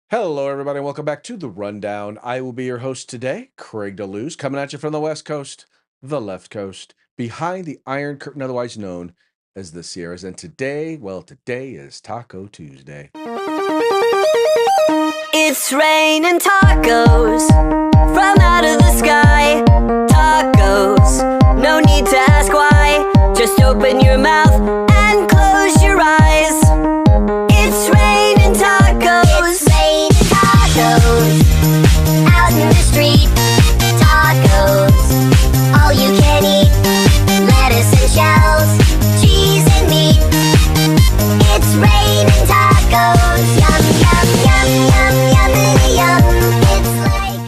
Hello, everybody, and welcome back to The Rundown. I will be your host today, Craig DeLuz, coming at you from the West Coast, the left coast, behind the Iron Curtain, otherwise known as the Sierras. And today is Taco Tuesday. It's raining tacos from out of the sky. Tacos, no need to ask why. Just open your mouth and close your eyes. It's raining tacos. It's raining tacos out in the street. Tacos, all you can eat. Lettuce and shells, cheese and meat. It's raining tacos. Yum, yum, yum, yum, yummity yum. It's like...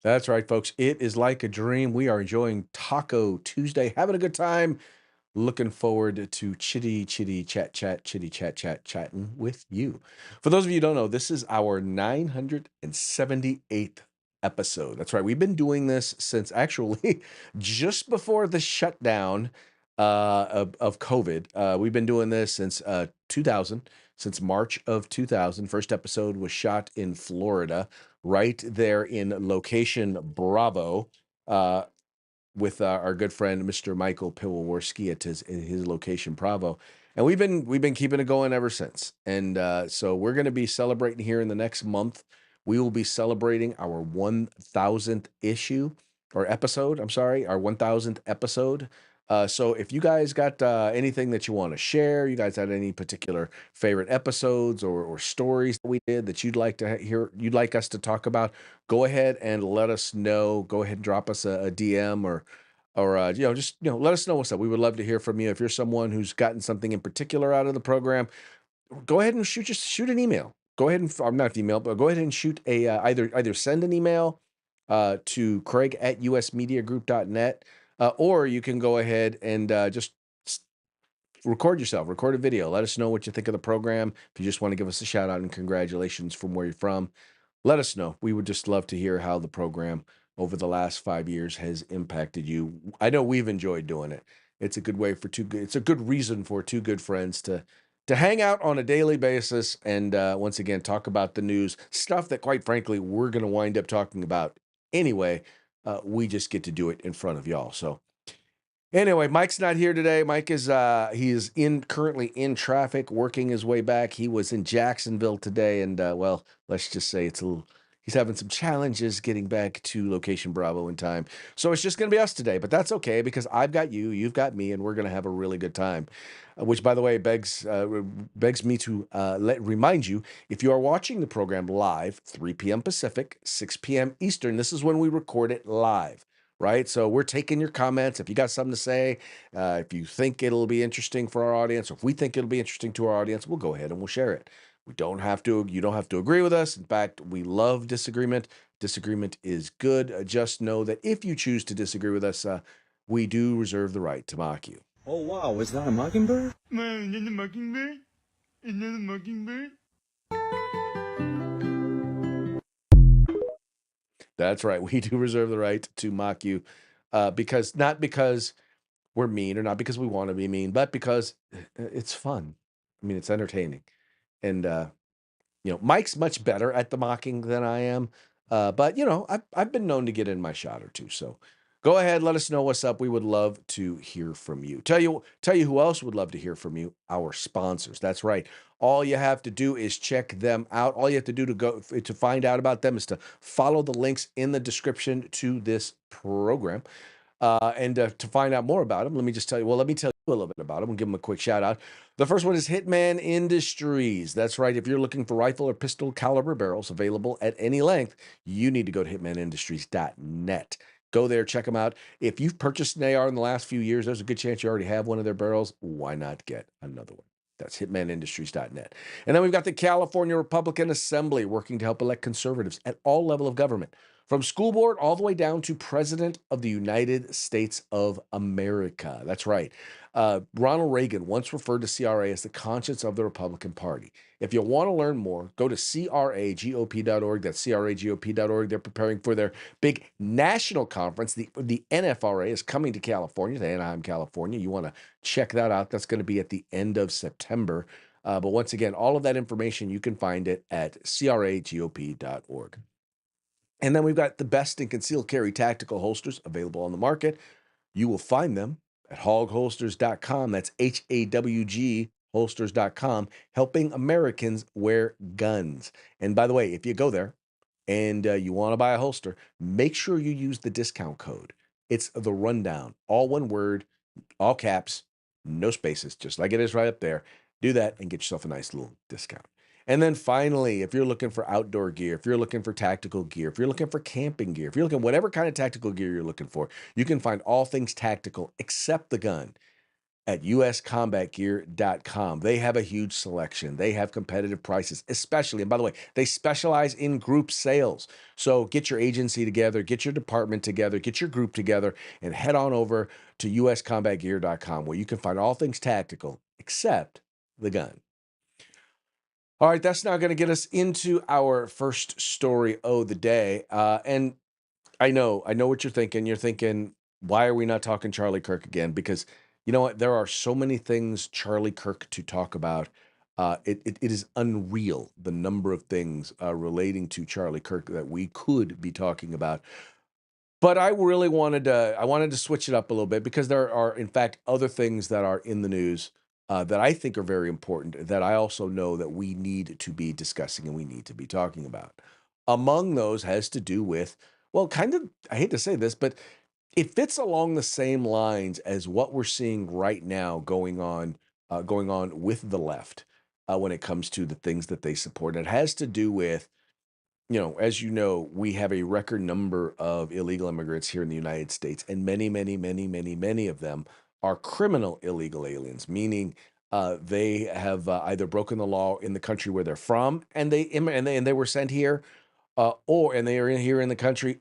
That's right, folks. It is like a dream. We are enjoying Taco Tuesday, having a good time. Looking forward to chitty chatting with you. For those of you who don't know, this is our 978th episode. That's right. We've been doing this since actually just before the shutdown of COVID. We've been doing this since 2000, since March of 2000. First episode was shot in Florida, right there in location Bravo. With our good friend Mr. Michael Piwowarski at his location Bravo, and we've been keeping it going ever since. And so we're going to be celebrating here in the next month. We will be celebrating our 1,000th issue or episode. I'm sorry, our 1,000th episode. So if you guys got anything that you want to share, you guys had any particular favorite episodes or stories that we did that you'd like to hear, you'd like us to talk about, go ahead and let us know. Go ahead and drop us a DM or just let us know what's up. We would love to hear from you. If you're someone who's gotten something in particular out of the program, go ahead and shoot an email. Go ahead and I'm not email, but go ahead and shoot a either send an email to craig@usmediagroup.net, or you can go ahead and just record yourself, record a video. Let us know what you think of the program. If you just want to give us a shout out and congratulations from where you're from, let us know. We would just love to hear how the program over the last 5 years has impacted you. I know we've enjoyed doing it. It's a good way for it's a good reason for two good friends to hang out on a daily basis and once again talk about the news, stuff that quite frankly we're going to wind up talking about anyway. We just get to do it in front of y'all. So anyway, Mike's not here today. Mike is he is currently in traffic, working his way back. He was in Jacksonville today, and well, let's just say he's having some challenges getting back to location Bravo in time. So it's just going to be us today, but that's okay because I've got you, you've got me, and we're going to have a really good time. Which, by the way, begs me to remind you, if you are watching the program live, 3 p.m. Pacific, 6 p.m. Eastern, this is when we record it live. Right. So we're taking your comments. If you got something to say, if you think it'll be interesting for our audience, or if we think it'll be interesting to our audience, we'll go ahead and we'll share it. You don't have to agree with us. In fact, we love disagreement. Disagreement is good. Just know that if you choose to disagree with us, we do reserve the right to mock you. Oh, wow. Is that a mockingbird? Man, is that a mockingbird? Is that a mockingbird? That's right. We do reserve the right to mock you because not because we're mean or not because we want to be mean, but because it's fun. I mean, it's entertaining. And, Mike's much better at the mocking than I am. But, I've been known to get in my shot or two. So go ahead. Let us know what's up. We would love to hear from you. Tell you who else would love to hear from you. Our sponsors. That's right. All you have to do is check them out. All you have to do to find out about them is to follow the links in the description to this program. And to find out more about them, let me tell you a little bit about them and give them a quick shout out. The first one is Hitman Industries. That's right. If you're looking for rifle or pistol caliber barrels available at any length, you need to go to hitmanindustries.net. Go there, check them out. If you've purchased an AR in the last few years, there's a good chance you already have one of their barrels. Why not get another one? That's hitmanindustries.net. And then we've got the California Republican Assembly working to help elect conservatives at all level of government, from school board all the way down to President of the United States of America. That's right. Ronald Reagan once referred to CRA as the conscience of the Republican Party. If you want to learn more, go to cragop.org. That's cragop.org. They're preparing for their big national conference. The NFRA is coming to California, to Anaheim, California. You want to check that out. That's going to be at the end of September. But once again, all of that information, you can find it at cragop.org. And then we've got the best in concealed carry tactical holsters available on the market. You will find them at hogholsters.com. That's HAWG holsters.com, helping Americans wear guns. And by the way, if you go there and you want to buy a holster, make sure you use the discount code. It's the rundown, all one word, all caps, no spaces, just like it is right up there. Do that and get yourself a nice little discount. And then finally, if you're looking for outdoor gear, if you're looking for tactical gear, if you're looking for camping gear, if you're looking whatever kind of tactical gear you're looking for, you can find all things tactical except the gun at uscombatgear.com. They have a huge selection. They have competitive prices, especially, and by the way, they specialize in group sales. So get your agency together, get your department together, get your group together, and head on over to uscombatgear.com where you can find all things tactical except the gun. All right, that's now going to get us into our first story of the day. And I know what you're thinking. You're thinking, why are we not talking Charlie Kirk again? Because you know what? There are so many things Charlie Kirk to talk about. It is unreal the number of things relating to Charlie Kirk that we could be talking about. But I really wanted to switch it up a little bit because there are, in fact, other things that are in the news that I think are very important that I also know that we need to be discussing and we need to be talking about. Among those has to do with, well, kind of, I hate to say this, but it fits along the same lines as what we're seeing right now going on with the left when it comes to the things that they support. It has to do with, as you know, we have a record number of illegal immigrants here in the United States, and many, many, many, many, many of them are criminal illegal aliens, meaning they have either broken the law in the country where they're from, and they were sent here, and they are here in the country,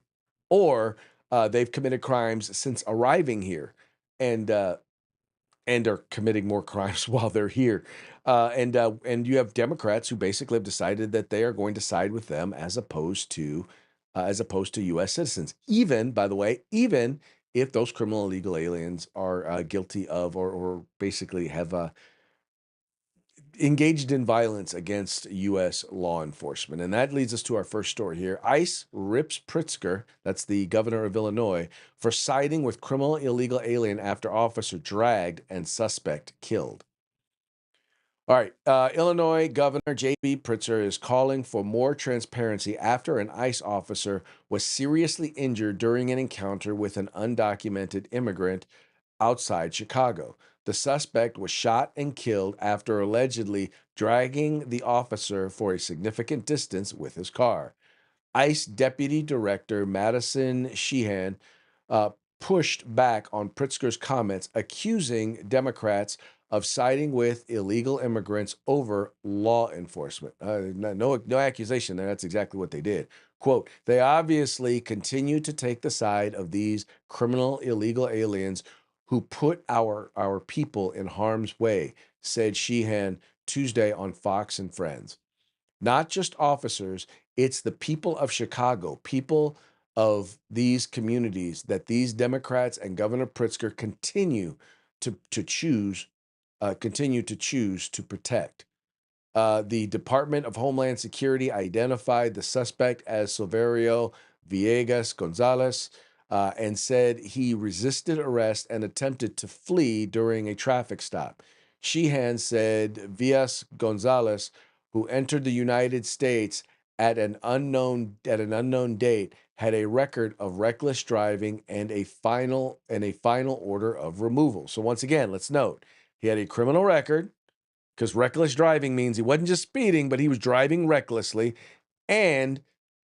or they've committed crimes since arriving here, and and are committing more crimes while they're here. And you have Democrats who basically have decided that they are going to side with them as opposed to U.S. citizens. Even, by the way, even if those criminal illegal aliens are guilty of or basically have engaged in violence against U.S. law enforcement. And that leads us to our first story here. ICE rips Pritzker, that's the governor of Illinois, for siding with criminal illegal alien after officer dragged and suspect killed. All right. Illinois Governor J.B. Pritzker is calling for more transparency after an ICE officer was seriously injured during an encounter with an undocumented immigrant outside Chicago. The suspect was shot and killed after allegedly dragging the officer for a significant distance with his car. ICE Deputy Director Madison Sheehan uh, pushed back on Pritzker's comments, accusing Democrats of siding with illegal immigrants over law enforcement. No accusation there. That's exactly what they did. Quote, they obviously continue to take the side of these criminal illegal aliens who put our people in harm's way, said Sheehan Tuesday on Fox and Friends. Not just officers, it's the people of Chicago, people of these communities that these Democrats and Governor Pritzker continue to choose to protect. The Department of Homeland Security identified the suspect as Silverio Villegas Gonzalez and said he resisted arrest and attempted to flee during a traffic stop. Sheehan said Villas Gonzalez, who entered the United States at an unknown date, had a record of reckless driving and a final order of removal. So once again, let's note he had a criminal record because reckless driving means he wasn't just speeding, but he was driving recklessly. And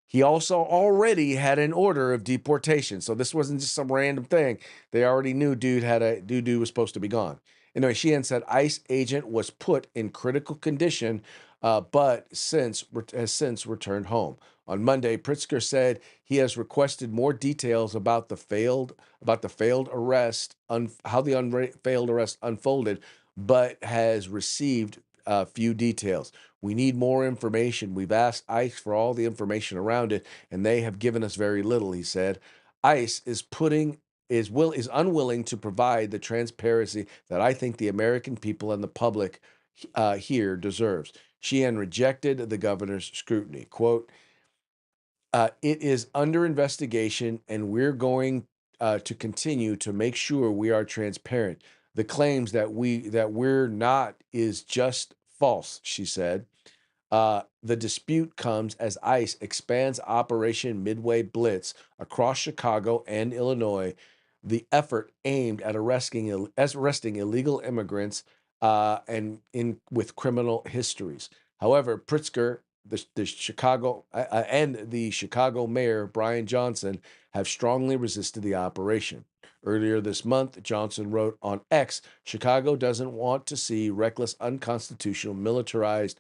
he also already had an order of deportation. So this wasn't just some random thing. They already knew dude was supposed to be gone. Anyway, Sheehan said ICE agent was put in critical condition, but has since returned home. On Monday, Pritzker said he has requested more details about the failed arrest, how the failed arrest unfolded, but has received few details. We need more information. We've asked ICE for all the information around it, and they have given us very little, he said. ICE is unwilling to provide the transparency that I think the American people and the public here deserves. Sheehan rejected the governor's scrutiny. Quote, it is under investigation, and we're going to continue to make sure we are transparent. The claims that we're not is just false, she said. The dispute comes as ICE expands Operation Midway Blitz across Chicago and Illinois, the effort aimed at arresting illegal immigrants with criminal histories. However, Pritzker, the Chicago and the Chicago mayor Brian Johnson have strongly resisted the operation. Earlier this month, Johnson wrote on X, "Chicago doesn't want to see reckless, unconstitutional, militarized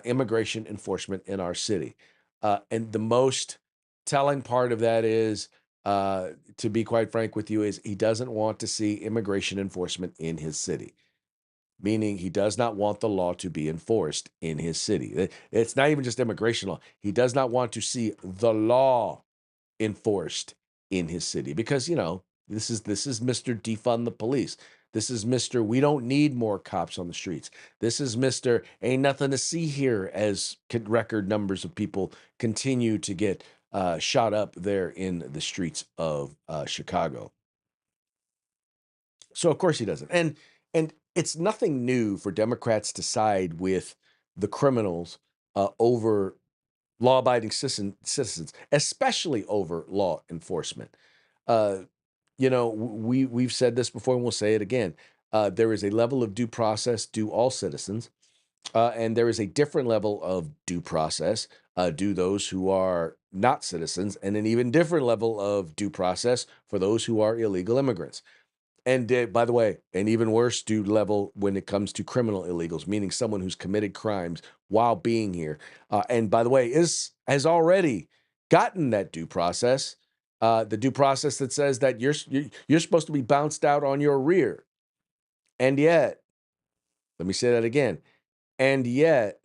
immigration enforcement in our city." And the most telling part of that is, to be quite frank with you, is he doesn't want to see immigration enforcement in his city, meaning he does not want the law to be enforced in his city. It's not even just immigration law. He does not want to see the law enforced in his city because, this is Mr. Defund the police. This is Mr. We don't need more cops on the streets. This is Mr. Ain't nothing to see here as record numbers of people continue to get shot up there in the streets of Chicago. So of course he doesn't. And it's nothing new for Democrats to side with the criminals over law-abiding citizens, especially over law enforcement. Uh, we've said this before, and we'll say it again. There is a level of due process due all citizens, and there is a different level of due process due those who are not citizens, and an even different level of due process for those who are illegal immigrants. And by the way, an even worse due level when it comes to criminal illegals, meaning someone who's committed crimes while being here. And by the way, has already gotten that due process, the due process that says that you're supposed to be bounced out on your rear. And yet, let me say that again. And yet,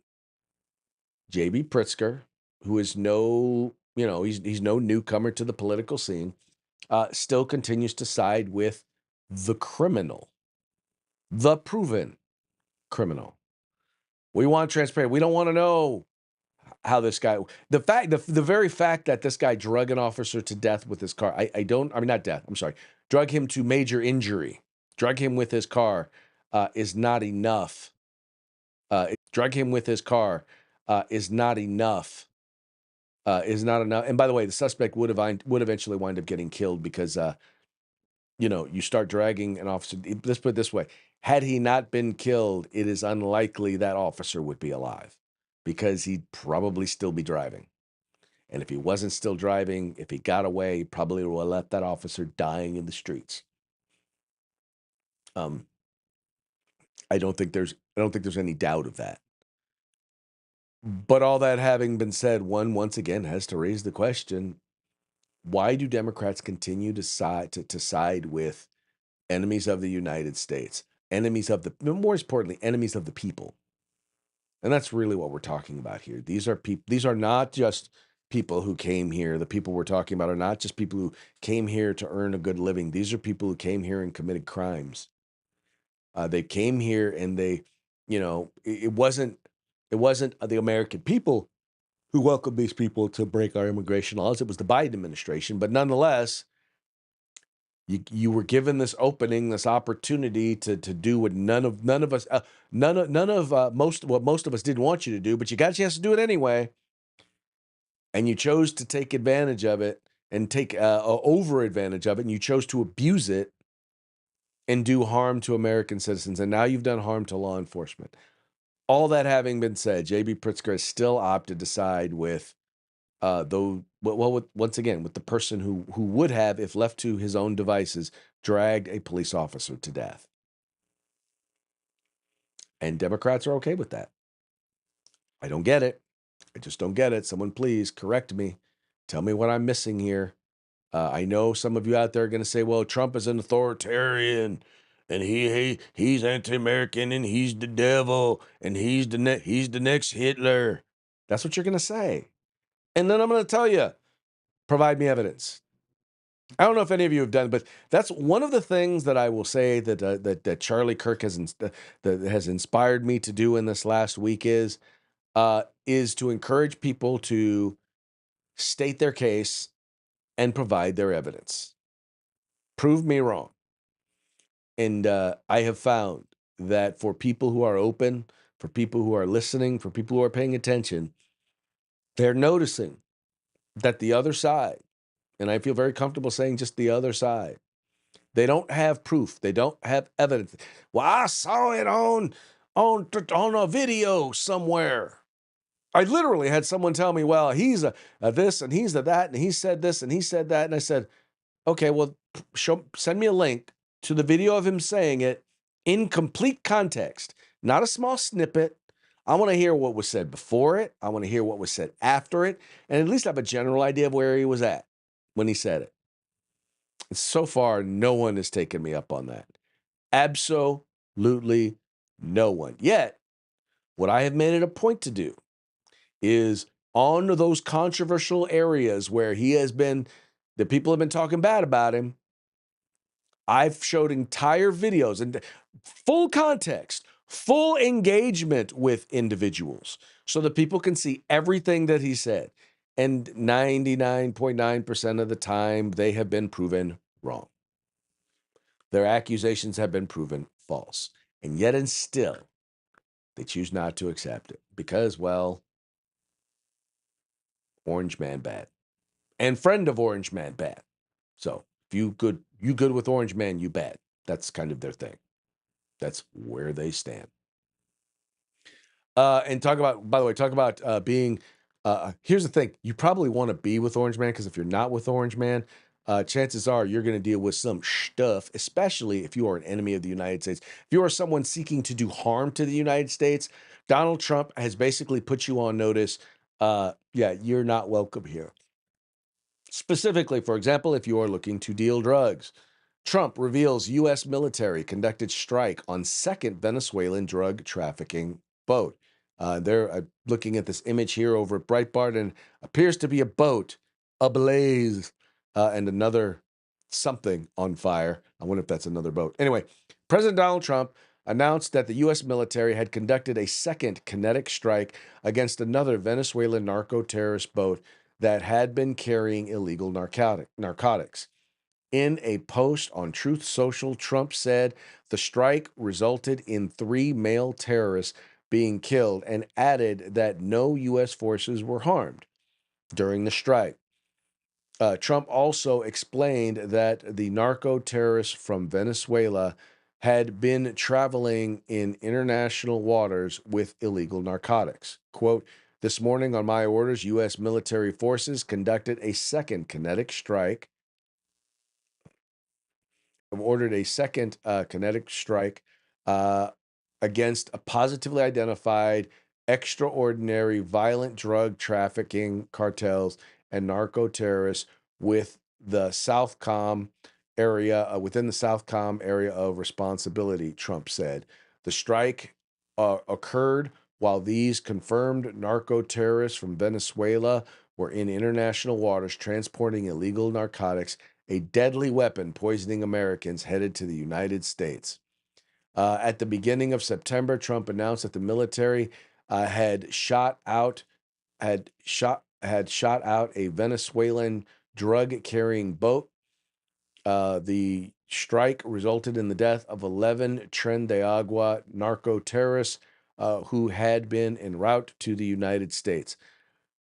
J.B. Pritzker, who is he's no newcomer to the political scene, still continues to side with the criminal, the proven criminal. We want transparency. We don't want to know how this guy, the very fact that this guy drug an officer to death with his car, not death, I'm sorry, drug him to major injury, drug him with his car, is not enough. Drug him with his car is not enough. Is not enough. And by the way, the suspect would eventually wind up getting killed because you start dragging an officer. Let's put it this way. Had he not been killed, it is unlikely that officer would be alive because he'd probably still be driving. And if he wasn't still driving, if he got away, he probably would have left that officer dying in the streets. I don't think there's any doubt of that. But all that having been said, one once again has to raise the question: why do Democrats continue to side with enemies of the United States, more importantly, enemies of the people? And that's really what we're talking about here. These are not just people who came here. The people we're talking about are not just people who came here to earn a good living. These are people who came here and committed crimes. They came here and it wasn't the American people who welcomed these people to break our immigration laws. It was the Biden administration, but nonetheless, you were given this opening, this opportunity to do what most of us didn't want you to do, but you got a chance to do it anyway, and you chose to take advantage of it and take over advantage of it, and you chose to abuse it and do harm to American citizens, and now you've done harm to law enforcement. All that having been said, J.B. Pritzker has still opted to side with once again, with the person who would have, if left to his own devices, dragged a police officer to death. And Democrats are okay with that. I don't get it. I just don't get it. Someone please correct me. Tell me what I'm missing here. I know some of you out there are going to say, well, Trump is an authoritarian and he's anti-American and he's the devil and he's the next Hitler. That's what you're going to say. And then I'm going to tell you, provide me evidence. I don't know if any of you have done, but that's one of the things that I will say that that Charlie Kirk that has inspired me to do in this last week is to encourage people to state their case and provide their evidence. Prove me wrong. And I have found that for people who are open, for people who are listening, for people who are paying attention, they're noticing that the other side, and I feel very comfortable saying just the other side, they don't have proof. They don't have evidence. Well, I saw it on a video somewhere. I literally had someone tell me, well, he's a this and he's a that, and he said this and he said that. And I said, okay, well, send me a link to the video of him saying it in complete context, not a small snippet. I want to hear what was said before it. I want to hear what was said after it, and at least have a general idea of where he was at when he said it. And so far, no one has taken me up on that. Absolutely no one. Yet, what I have made it a point to do is on those controversial areas where the people have been talking bad about him, I've showed entire videos and full context, full engagement with individuals so that people can see everything that he said. And 99.9% of the time, they have been proven wrong. Their accusations have been proven false. And yet and still, they choose not to accept it because, well, Orange Man bad. And friend of Orange Man bad. So if you good with Orange Man, you bad. That's kind of their thing. That's where they stand. And talk about, by the way, being. Here's the thing: you probably want to be with Orange Man because if you're not with Orange Man, chances are you're going to deal with some stuff, especially if you are an enemy of the United States. If you are someone seeking to do harm to the United States, Donald Trump has basically put you on notice. Yeah, you're not welcome here. Specifically, for example, if you are looking to deal drugs. Trump reveals U.S. military conducted strike on second Venezuelan drug trafficking boat. They're looking at this image here over at Breitbart, and appears to be a boat ablaze and another something on fire. I wonder if that's another boat. Anyway, President Donald Trump announced that the U.S. military had conducted a second kinetic strike against another Venezuelan narco-terrorist boat that had been carrying illegal narcotics. In a post on Truth Social, Trump said the strike resulted in 3 male terrorists being killed and added that no U.S. forces were harmed during the strike. Trump also explained that the narco terrorists from Venezuela had been traveling in international waters with illegal narcotics. Quote, this morning on my orders, U.S. military forces conducted a second kinetic strike have ordered a second kinetic strike uh, against a positively identified extraordinary violent drug trafficking cartels and narco terrorists with the Southcom area within the Southcom area of responsibility, Trump said. The strike occurred while these confirmed narco terrorists from Venezuela were in international waters transporting illegal narcotics, a deadly weapon poisoning Americans headed to the United States. At the beginning of September, Trump announced that the military had shot out a Venezuelan drug-carrying boat. The strike resulted in the death of 11 Tren de Agua narco terrorists who had been en route to the United States.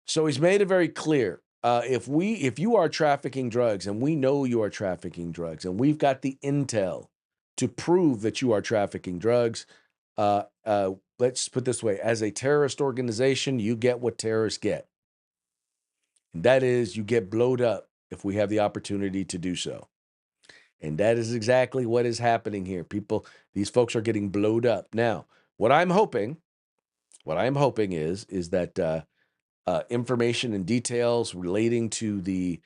So he's made it very clear. If you are trafficking drugs, and we know you are trafficking drugs, and we've got the intel to prove that you are trafficking drugs, let's put it this way: as a terrorist organization, you get what terrorists get, and that is you get blowed up if we have the opportunity to do so. And that is exactly what is happening here. These folks are getting blowed up. Now, what I'm hoping is that information and details relating to the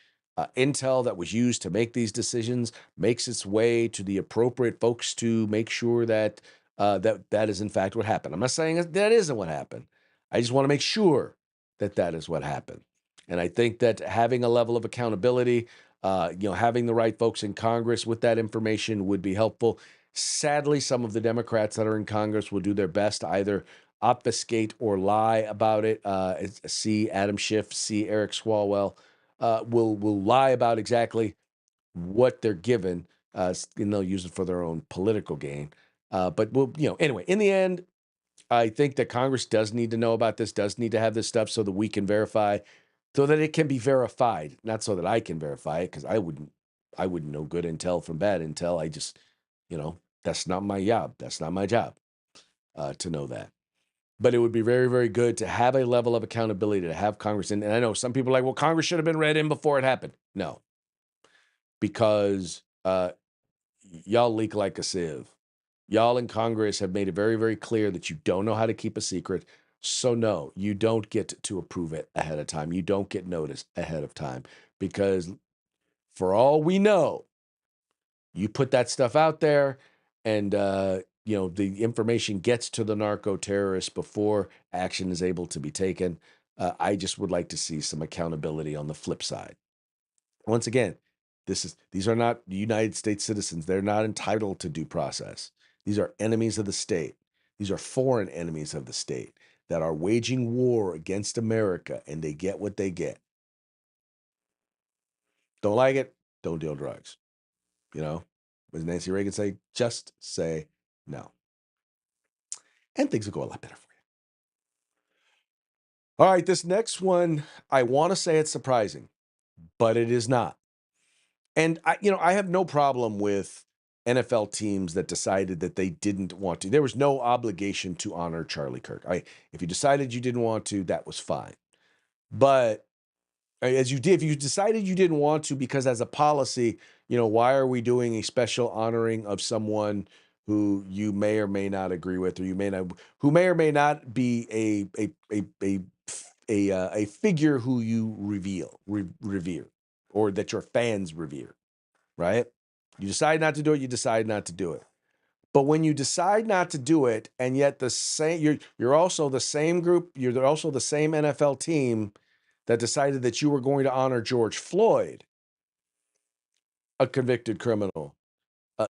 intel that was used to make these decisions makes its way to the appropriate folks to make sure that that is in fact what happened. I'm not saying that isn't what happened. I just want to make sure that that is what happened. And I think that having a level of accountability Having the right folks in Congress with that information would be helpful. Sadly, some of the Democrats that are in Congress will do their best to either obfuscate or lie about it. See Adam Schiff, see Eric Swalwell, will lie about exactly what they're given, and they'll use it for their own political gain. But anyway, in the end, I think that Congress does need to know about this, does need to have this stuff so that we can verify, so that it can be verified, not so that I can verify it, because I wouldn't know good intel from bad intel. I just, that's not my job. That's not my job to know that. But it would be very, very good to have a level of accountability, to have Congress in. And I know some people are like, well, Congress should have been read in before it happened. No, because y'all leak like a sieve. Y'all in Congress have made it very, very clear that you don't know how to keep a secret. So, no, you don't get to approve it ahead of time. You don't get notice ahead of time because, for all we know, you put that stuff out there and, the information gets to the narco terrorists before action is able to be taken. I just would like to see some accountability on the flip side. Once again, these are not United States citizens. They're not entitled to due process. These are enemies of the state. These are foreign enemies of the state that are waging war against America, and they get what they get. Don't like it? Don't deal drugs. As Nancy Reagan say, just say no. And things will go a lot better for you. All right, this next one, I want to say it's surprising, but it is not. And I have no problem with NFL teams that decided that they didn't want to. There was no obligation to honor Charlie Kirk. If you decided you didn't want to, that was fine. But if you decided you didn't want to because as a policy, why are we doing a special honoring of someone who you may or may not agree with, or who may or may not be a figure who you revere, or that your fans revere, right? You decide not to do it, you decide not to do it. But when you decide not to do it, and yet you're also the same group, you're also the same NFL team that decided that you were going to honor George Floyd, a convicted criminal,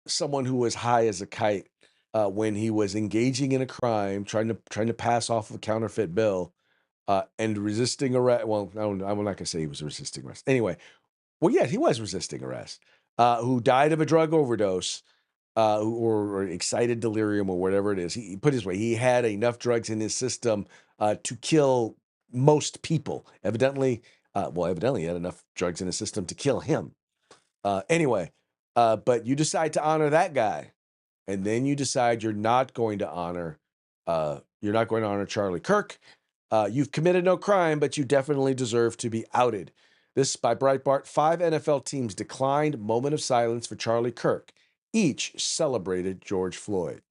someone who was high as a kite when he was engaging in a crime, trying to pass off a counterfeit bill, and resisting arrest. Well, I'm not going to say he was resisting arrest. Anyway, well, yeah, he was resisting arrest. Who died of a drug overdose, or excited delirium, or whatever it is. He put it this way: he had enough drugs in his system to kill most people. Evidently, he had enough drugs in his system to kill him. Anyway, but you decide to honor that guy, and then you decide you're not going to honor Charlie Kirk. You've committed no crime, but you definitely deserve to be outed. This by Breitbart. 5 NFL teams declined moment of silence for Charlie Kirk. Each celebrated George Floyd.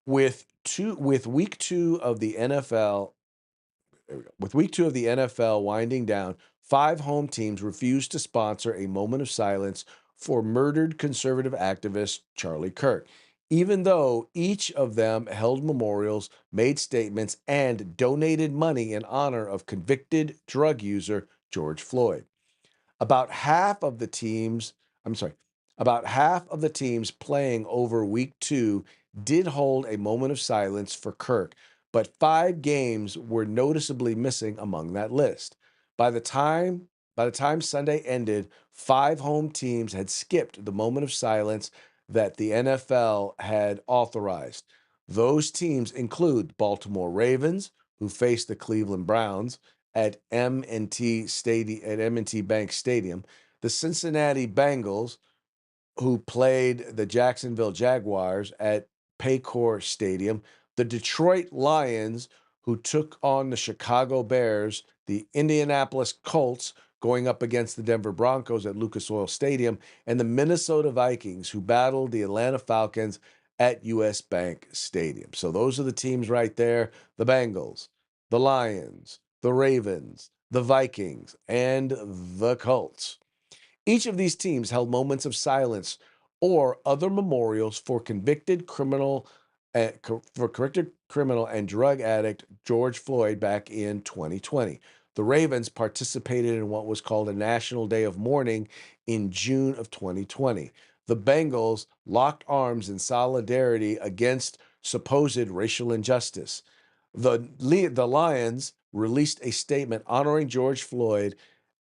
With week 2 of the NFL, with week 2 of the NFL winding down, 5 home teams refused to sponsor a moment of silence for murdered conservative activist Charlie Kirk, even though each of them held memorials, made statements, and donated money in honor of convicted drug user George Floyd. About half of the teams, I'm sorry, about half of the teams playing over week 2 did hold a moment of silence for Kirk, but 5 games were noticeably missing among that list. By the time Sunday ended, 5 home teams had skipped the moment of silence that the NFL had authorized. Those teams include Baltimore Ravens, who faced the Cleveland Browns at M&T Bank Stadium, the Cincinnati Bengals, who played the Jacksonville Jaguars at Paycor Stadium, the Detroit Lions, who took on the Chicago Bears, the Indianapolis Colts going up against the Denver Broncos at Lucas Oil Stadium, and the Minnesota Vikings, who battled the Atlanta Falcons at US Bank Stadium. So those are the teams right there: the Bengals, the Lions, the Ravens, the Vikings, and the Colts. Each of these teams held moments of silence or other memorials for convicted criminal and drug addict George Floyd back in 2020. The Ravens participated in what was called a National Day of Mourning in June of 2020. The Bengals locked arms in solidarity against supposed racial injustice. The Lions released a statement honoring George Floyd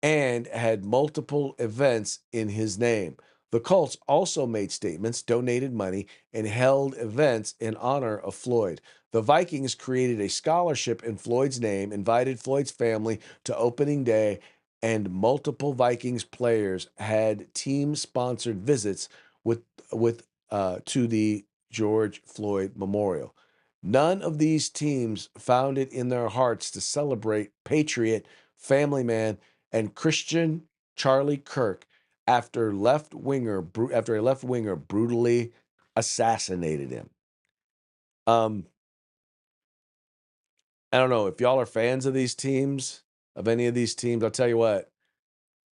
and had multiple events in his name. The Colts also made statements, donated money, and held events in honor of Floyd. The Vikings created a scholarship in Floyd's name, invited Floyd's family to opening day, and multiple Vikings players had team-sponsored visits with to the George Floyd Memorial. None of these teams found it in their hearts to celebrate patriot, family man, and Christian Charlie Kirk after a left winger brutally assassinated him. I don't know if y'all are fans of these teams, of any of these teams. I'll tell you what,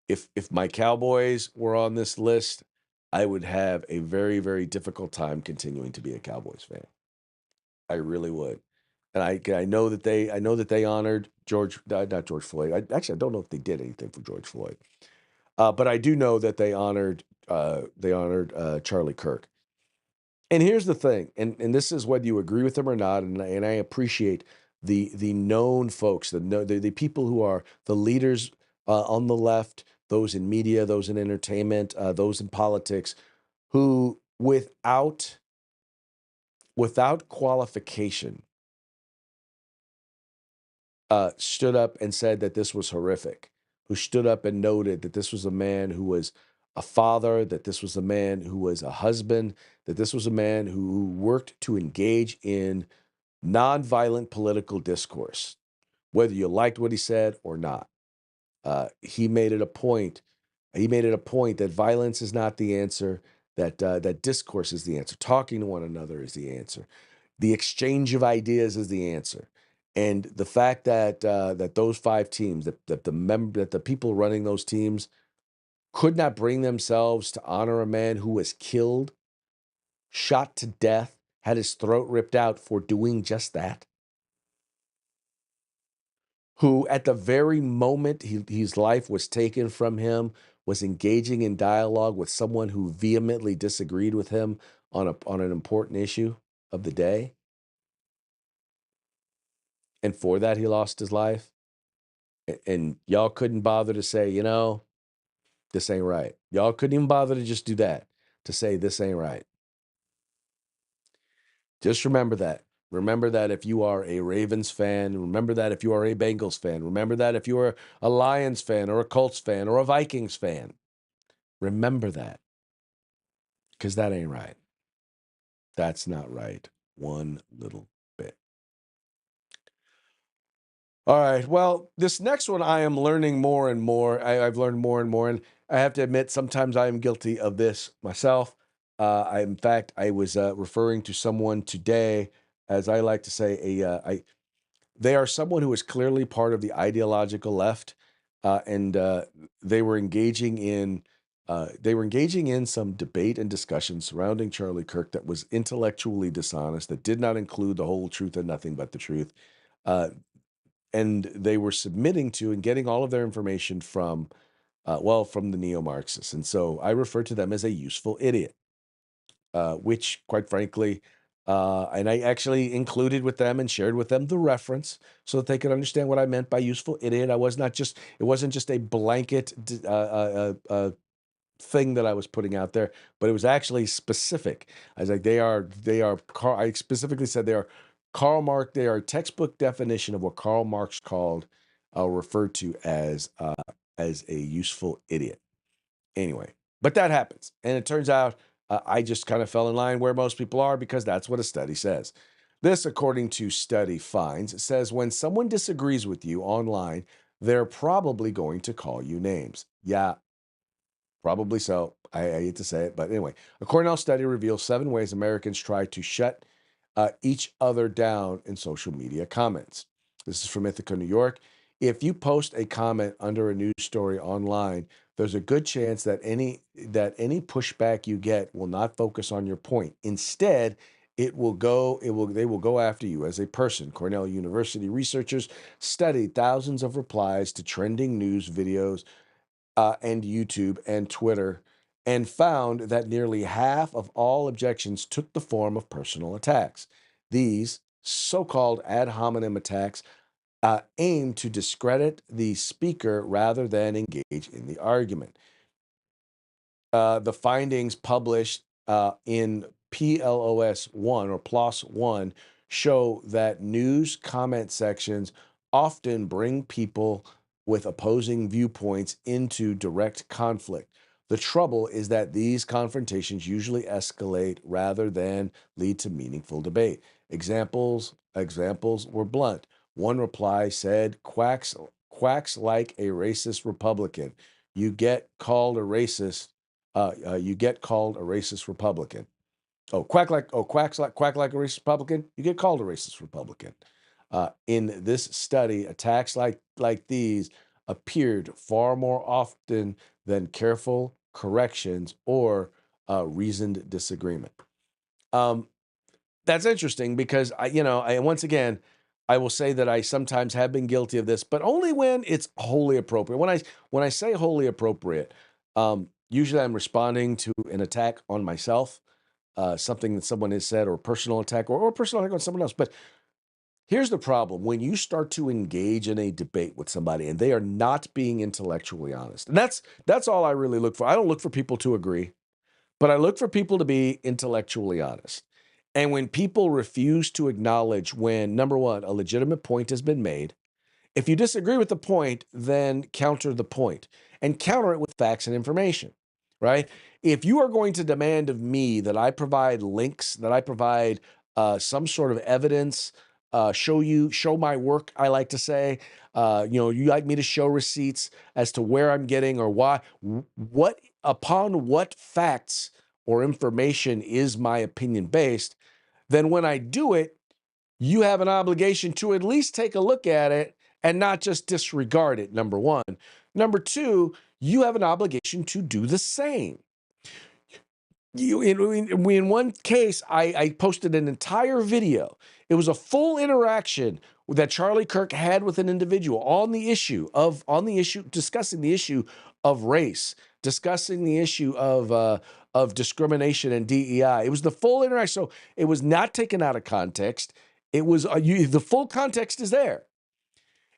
if my Cowboys were on this list, I would have a very, very difficult time continuing to be a Cowboys fan. I really would. And I know that they honored not George Floyd. I don't know if they did anything for George Floyd. But I do know that they honored Charlie Kirk. And here's the thing, and this is whether you agree with them or not, and I appreciate the known folks, the people who are the leaders on the left, those in media, those in entertainment, those in politics, who without qualification stood up and said that this was horrific, who stood up and noted that this was a man who was a father, that this was a man who was a husband, that this was a man who worked to engage in nonviolent political discourse, whether you liked what he said or not. He made it a point. He made it a point that violence is not the answer. That discourse is the answer. Talking to one another is the answer. The exchange of ideas is the answer. And the fact that those five teams, that the people running those teams could not bring themselves to honor a man who was killed, shot to death, had his throat ripped out for doing just that, who at the very moment his life was taken from him was engaging in dialogue with someone who vehemently disagreed with him on an important issue of the day, and for that he lost his life. And y'all couldn't bother to say, this ain't right. Y'all couldn't even bother to just do that, to say this ain't right. Just remember that. Remember that if you are a Ravens fan, remember that if you are a Bengals fan, remember that if you are a Lions fan or a Colts fan or a Vikings fan. Remember that, because that ain't right. That's not right one little bit. All right. Well, this next one, I am learning more and more. I've learned more and more, and I have to admit, sometimes I am guilty of this myself. In fact, I was referring to someone today, as I like to say, they are someone who is clearly part of the ideological left, and they were engaging in some debate and discussion surrounding Charlie Kirk that was intellectually dishonest, that did not include the whole truth and nothing but the truth. And they were submitting to and getting all of their information from the neo-Marxists. And so I refer to them as a useful idiot, which, quite frankly, and I actually included with them and shared with them the reference so that they could understand what I meant by useful idiot. It wasn't just a blanket thing that I was putting out there, but it was actually specific. I was like, I specifically said they are Karl Marx, they are a textbook definition of what Karl Marx referred to as a useful idiot. Anyway, but that happens. And it turns out I just kind of fell in line where most people are, because that's what a study says. This, according to study finds, says when someone disagrees with you online, they're probably going to call you names. Yeah, probably so. I hate to say it, but anyway, a Cornell study reveals 7 ways Americans try to shut each other down in social media comments. This is from Ithaca, New York. If you post a comment under a news story online, there's a good chance that any pushback you get will not focus on your point. Instead, they will go after you as a person. Cornell University researchers studied thousands of replies to trending news videos and YouTube and Twitter, and found that nearly half of all objections took the form of personal attacks. These so-called ad hominem attacks aim to discredit the speaker rather than engage in the argument. The findings published in PLOS 1 or PLOS 1 show that news comment sections often bring people with opposing viewpoints into direct conflict. The trouble is that these confrontations usually escalate rather than lead to meaningful debate. Examples were blunt. One reply said, quacks like a racist Republican. You get called a racist you get called a racist Republican. Quack like a racist Republican. You get called a racist Republican. In this study, attacks like these appeared far more often than careful corrections or reasoned disagreement. That's interesting because once again, I will say that I sometimes have been guilty of this, but only when it's wholly appropriate. When I say wholly appropriate, usually I'm responding to an attack on myself, something that someone has said, or a personal attack, or personal attack on someone else. But here's the problem: when you start to engage in a debate with somebody and they are not being intellectually honest, and that's all I really look for. I don't look for people to agree, but I look for people to be intellectually honest. And when people refuse to acknowledge when, number one, a legitimate point has been made, if you disagree with the point, then counter the point and counter it with facts and information, right? If you are going to demand of me that I provide links, that I provide some sort of evidence, show my work, I like to say, you like me to show receipts as to where I'm getting or why, upon what facts or information is my opinion based, then when I do it, you have an obligation to at least take a look at it and not just disregard it, number one. Number two, you have an obligation to do the same. In one case, I posted an entire video. It was a full interaction that Charlie Kirk had with an individual discussing the issue of race, discussing the issue of discrimination and DEI. It was the full interaction, so it was not taken out of context. It was the full context is there.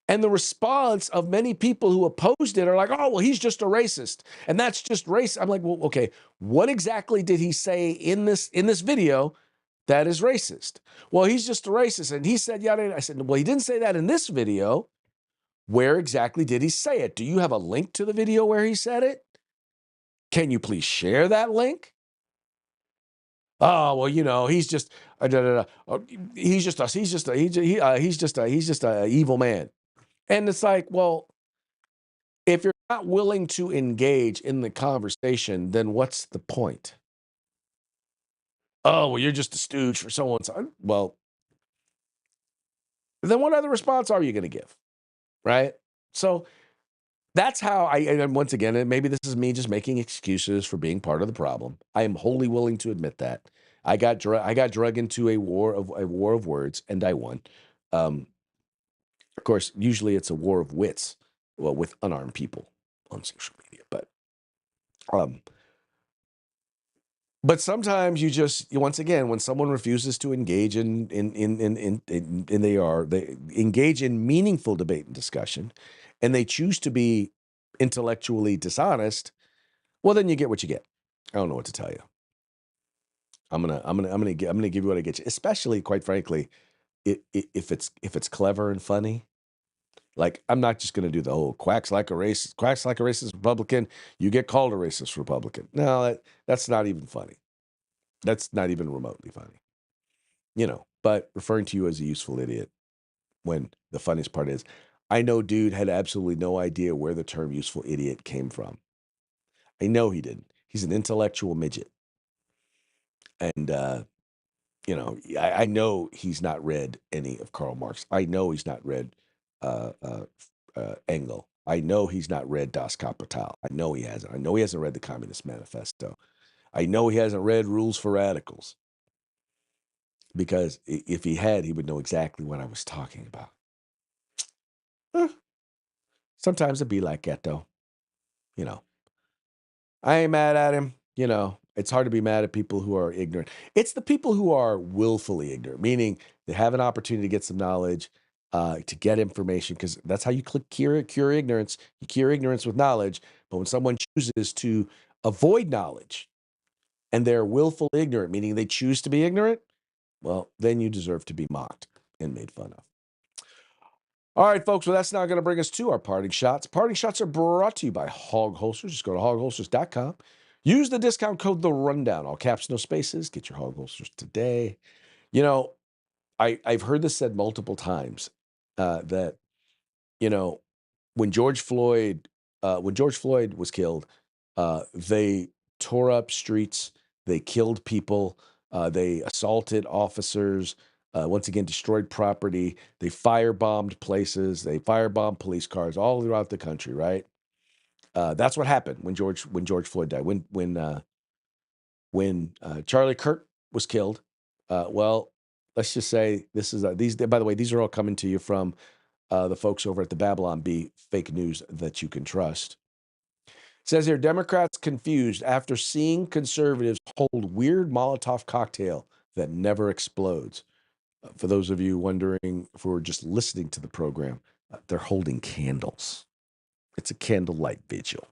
And the response of many people who opposed it are like, oh, well, he's just a racist. And that's just race. I'm like, well, okay, what exactly did he say in this video that is racist? Well, he's just a racist. And he said, yada, yada. I said, well, he didn't say that in this video. Where exactly did he say it? Do you have a link to the video where he said it? Can you please share that link? Oh, well, he's just he's just a evil man. And it's like, well, if you're not willing to engage in the conversation, then what's the point? Oh, well, you're just a stooge for so and so. Well, then what other response are you going to give? Right? So that's how and once again, and maybe this is me just making excuses for being part of the problem. I am wholly willing to admit that. I got drug into a war of words, and I won. Of course, usually it's a war of wits, well, with unarmed people on social media. But sometimes once again, when someone refuses to engage they engage in meaningful debate and discussion, and they choose to be intellectually dishonest, well, then you get what you get. I don't know what to tell you. I'm gonna give you what I get you, especially, quite frankly, if it's clever and funny. Like, I'm not just going to do the whole quacks like a racist Republican. You get called a racist Republican. No, that's not even funny. That's not even remotely funny. But referring to you as a useful idiot, when the funniest part is, I know dude had absolutely no idea where the term useful idiot came from. I know he didn't. He's an intellectual midget. And, I know he's not read any of Karl Marx. I know he's not read Engel. I know he's not read Das Kapital. I know he hasn't. I know he hasn't read the Communist Manifesto. I know he hasn't read Rules for Radicals. because if he had, he would know exactly what I was talking about. Eh, sometimes it'd be like ghetto, you know. I ain't mad at him. It's hard to be mad at people who are ignorant. It's the people who are willfully ignorant, meaning they have an opportunity to get some knowledge, to get information, because that's how you cure ignorance. You cure ignorance with knowledge. But when someone chooses to avoid knowledge and they're willful ignorant, meaning they choose to be ignorant, well, then you deserve to be mocked and made fun of. All right, folks. Well, that's now going to bring us to our parting shots. Parting shots are brought to you by Hog Holsters. Just go to hogholsters.com. Use the discount code The Rundown. All caps, no spaces. Get your Hog Holsters today. You know, I've heard this said multiple times, that you know when George Floyd was killed, they tore up streets, they killed people, they assaulted officers, once again destroyed property, they firebombed places, they firebombed police cars all throughout the country. Right? That's what happened when George Floyd died. When Charlie Kirk was killed, well, let's just say this is these. By the way, these are all coming to you from the folks over at the Babylon Bee, fake news that you can trust. It says here, Democrats confused after seeing conservatives hold weird Molotov cocktail that never explodes. For those of you wondering, if we're just listening to the program, they're holding candles. It's a candlelight vigil.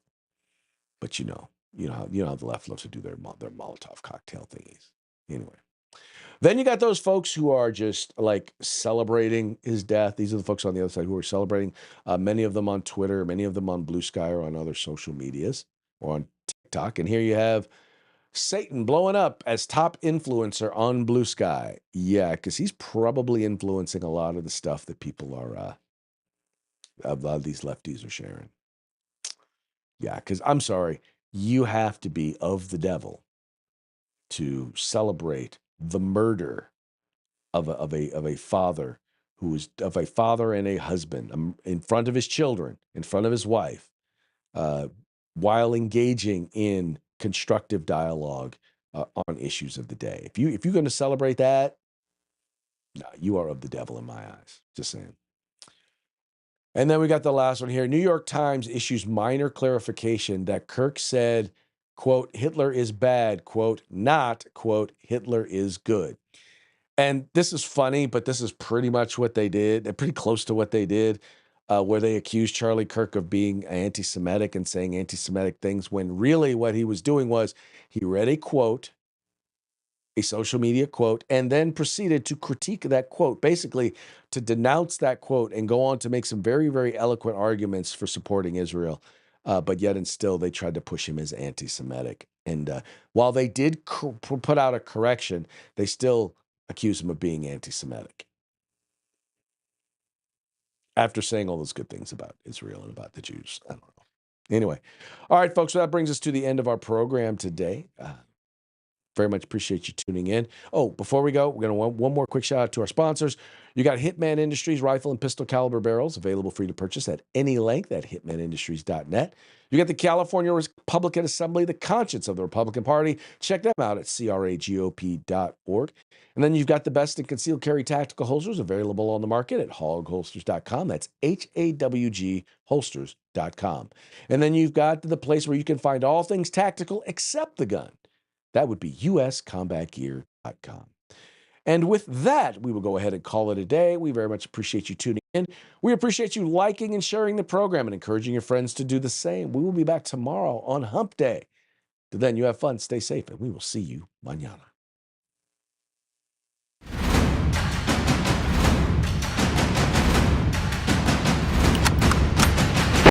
But you know how the left loves to do their Molotov cocktail thingies. Anyway. Then you got those folks who are just like celebrating his death. These are the folks on the other side who are celebrating, many of them on Twitter, many of them on Blue Sky or on other social medias or on TikTok. And here you have Satan blowing up as top influencer on Blue Sky. Yeah, because he's probably influencing a lot of the stuff that people are, a lot of these lefties are sharing. Yeah, because I'm sorry, you have to be of the devil to celebrate the murder of a father who is of a father and a husband, in front of his children, in front of his wife, uh, while engaging in constructive dialogue, on issues of the day. If you're going to celebrate that, no, you are of the devil in my eyes. Just saying. And then we got the last one here. New York Times issues minor clarification that Kirk said, quote, Hitler is bad, quote, not, quote, Hitler is good. And this is funny, but this is pretty much what they did, pretty close to what they did, where they accused Charlie Kirk of being anti-Semitic and saying anti-Semitic things, when really what he was doing was he read a quote, a social media quote, and then proceeded to critique that quote, basically to denounce that quote and go on to make some very, very eloquent arguments for supporting Israel. But yet and still, they tried to push him as anti-Semitic. And while they did put out a correction, they still accuse him of being anti-Semitic after saying all those good things about Israel and about the Jews. I don't know. Anyway, all right, folks, so that brings us to the end of our program today. Very much appreciate you tuning in. Oh, before we go, we're going to want one more quick shout out to our sponsors. You got Hitman Industries rifle and pistol caliber barrels available for you to purchase at any length at hitmanindustries.net. You got the California Republican Assembly, the conscience of the Republican Party. Check them out at cragop.org. And then you've got the best in concealed carry tactical holsters available on the market at hogholsters.com. That's HAWG holsters.com. And then you've got the place where you can find all things tactical except the gun. That would be uscombatgear.com. And with that, we will go ahead and call it a day. We very much appreciate you tuning in. We appreciate you liking and sharing the program and encouraging your friends to do the same. We will be back tomorrow on Hump Day. Till then, you have fun, stay safe, and we will see you mañana.